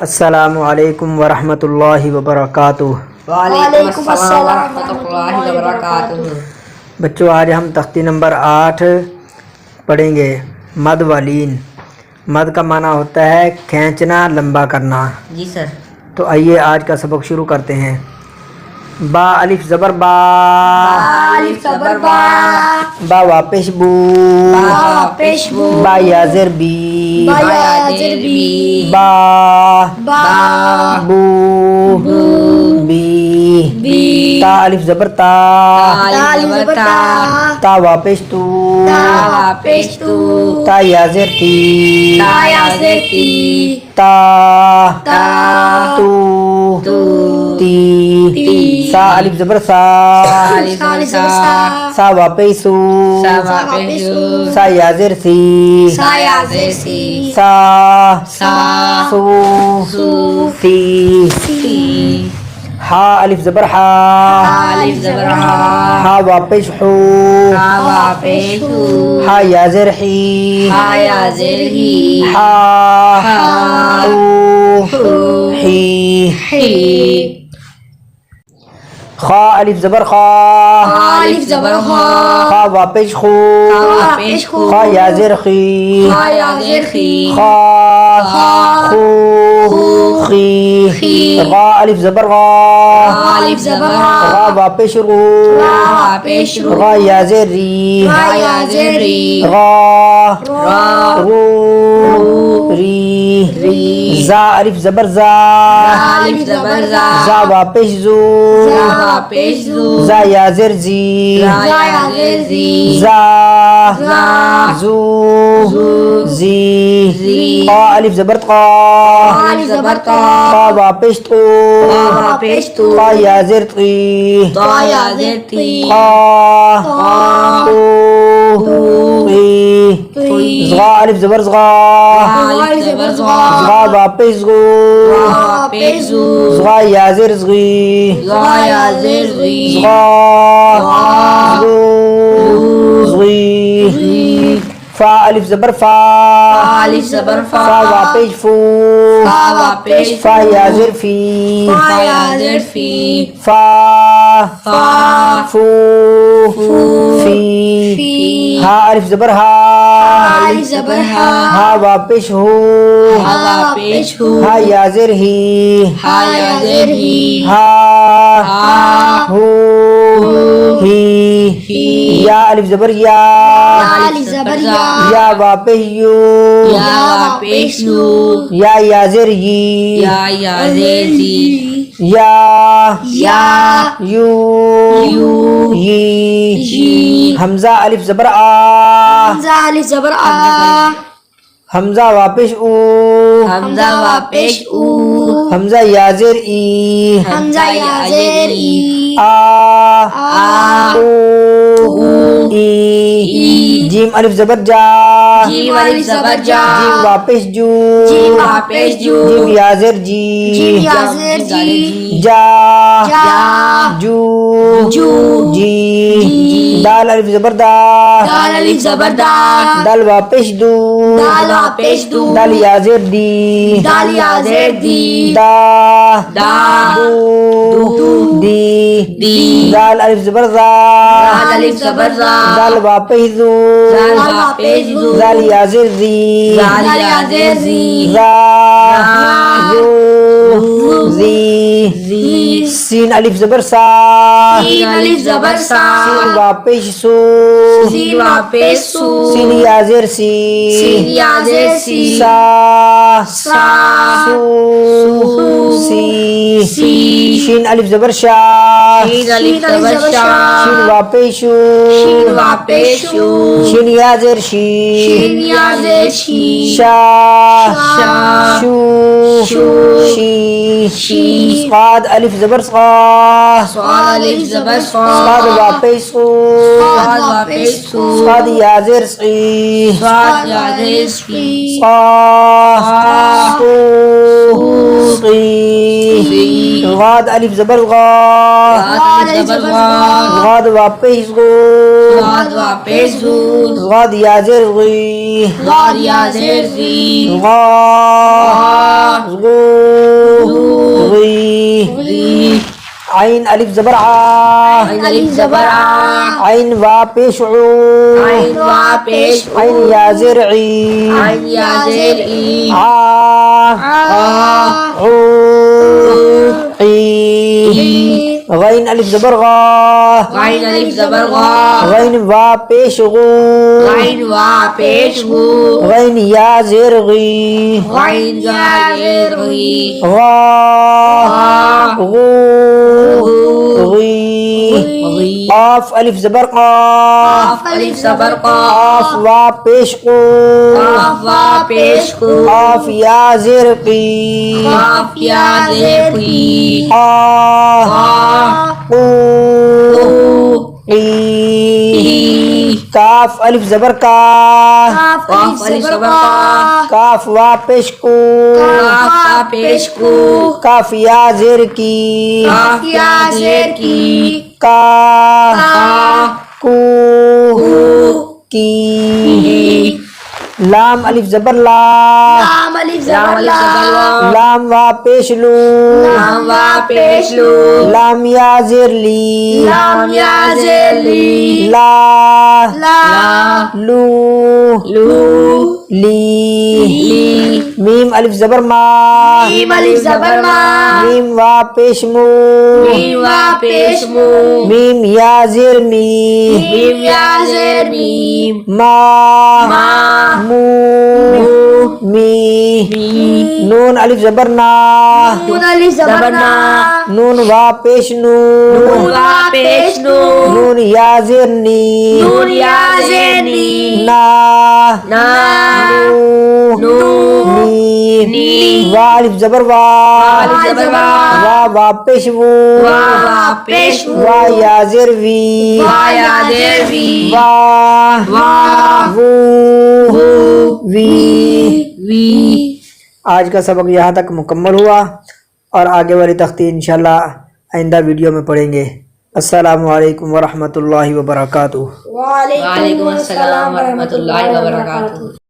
السلام علیکم ورحمۃ اللہ وبرکاتہ۔ وعلیکم السلام ورحمۃ اللہ وبرکاتہ۔ بچوں آج ہم تختی نمبر 8 پڑھیں گے مد والین۔ مد کا معنی ہوتا ہے کھینچنا، لمبا کرنا۔ جی سر۔ تو آئیے آج کا سبق شروع کرتے ہیں۔ با الف زبر با، الف زبر با، با واپش بو، پیش بو، با یا زر بی، با یا زر بی، با با بو بو، بی، بی، تا الف زبر تا، الف زبر تا، تا واپش تو، تا پیش تو، تا یا زر تی، تا یا زر تی، تا تا تو، تو، تی، تی، سا الف زبر سا، الف زبر سا، سا واپس سو، سا پیش تو، سا یا زر سی، سا یا زر سی، سا سا سو، سو، تی، تی، ہا الف زبر ہا، الف زبر ہا، ہا واپس ہو، ہا پیش ہو، ہا یا زر ہی، ہا یا زر ہی، ہا ہا ہو، ہی، ہی، خا الف زبر خا، الف زبر خا، خا واپس خو، خا پیش خو، خا یا زر خی، خا یا زر خی، خا خا خو، خی، خی، غا الف زبر غا، الف زبر غا، غا واپس رو، غا پیش رو، غا یا زر ری، غا یا زر ری، غا را رو، ری، ری، زا الف زبر زا، الف زبر زا، زا واپس زو، زا پیش زو، زا یا زر زی، زا یا زر زی، زا زا زو، زو، زی، زی، قا الف زبر قا، الف زبر تا، قا واپس تو، قا پیش تو، قا یا زر تی، تا یا زر تی، قا قا تو، قی، تی، زغا الف زبر زغا، الف زبر زغا، زغا واپس زغو، زغا پیش زو، زغا یا زر زغی، زغا یا زر زغی، زغا زغو، زغی، زغی، فا الف زبر فا، الف زبر فا، فا واپس فو، فا واپس فا یا زر فی، فا یا زر فی، فا فا فو، فو، فی، فی، ہا الف زبر ہا، الف زبر ہا، ہا واپس ہو، ہا واپس ہو، ہا یا زر ہی، ہا یا زر ہی، ہا ہا ہو، ہی، ہی، یا الف زبر یا، الف زبر یا، یا واپس یو، یا واپس یو، یا زر ی، یا زر زی، یا یا یو، یو، یی، یی، حمزہ الف زبر آ، حمزہ الف زبر آ، حمزہ واپس او، حمزہ واپس او، حمزہ یا زر ای، حمزہ یا زر ای، آ آ، او، ای، ای، جیم الف زبر جا، جیم الف زبر جا، جیم واپس جو، جیم واپس جو، جیم یا زر جی، جیم یا زر جی، جا جا، جو، جو، جی، جی، دال الف زبر دا، دال الف زبر دا، دال واپس دو، دال واپس دو، دال یا زر دی، دال یا زر دی، دا دا، دو، دی، دی، دال الف زبر زا، دال الف زبر زا، دال واپس دو، دال واپس دو، دال یا زر دی، دال یا زر زی، زا زا، زو، زی، زی، سین الف زبر سا، سین الف زبر سا، سین واپس سو، سین واپس سو، سین یا زر سی، سین یا زر سی، سا سا، سو، سی، سی، شین الف زبر شا، شین الف زبر شا، شین واپس شو، شین واپس شو، شین یا زر شی، شین یا زر شی، شا شا، شو، شو، شی، شی، صاد الف زبر صا، صاد الف زبر صا، صاد واپس صو، صاد واپس سو، صاد یا زر صی، صاد یا زیر سی صا صی غاد الف زبر غا غاد زبر غا غاد واپس غو غاد وا پیش زو غاد یا زیر غی غاد یا زیر زی غا غو غی غی عین الف زبر ع عین الف زبر ع عین واپس عو عین وا پیش عین یا زیر عی عین یا زیر ای ع آ عو عی غین الف زبر غا غین الف زبر غا غین واپس غو غین وا پیش غو غین یا زیر غی غین یا زیر غی غا غو غی غی قاف الف زبر قاف قاف الف زبر قا قاف واپس قو قاف وا پیش قو قاف یا زیر قی قاف یا زیر قی قا قو قی کاف الف زبر کا قاف الف زبر قا کاف واپس کو قاف وا پیش قو کاف یا زیر کی قاف یا زیر کی کا کو کی لام الف زبر لا لام الف زبر لا لام واپس لو لام وا پیش لو لام یا زیر لی لام یا زیر لی لا لا لو لو لی لی میم الف زبر ما میم الف زبر ما میم واپس مو میم وا پیش مو میم یا زیر می میم یا زیر میم ما ما مو می می نون الف زبر نا نون الف زبر نا نون واپس نو نون وا پیش نو نون یا زیر نی نون یا زیر نی نا نا نو نی نی وا الف زبر وا الف زبر وا وا واپس وو وا وا پیش وو وا یا زیر وی وا یا زیر وی وا وا وو وی وی آج کا سبق یہاں تک مکمل ہوا اور آگے والی تختی انشاءاللہ آئندہ ویڈیو میں پڑھیں گے۔ السلام علیکم ورحمۃ اللہ وبرکاتہ۔ وعلیکم السلام ورحمۃ اللہ وبرکاتہ۔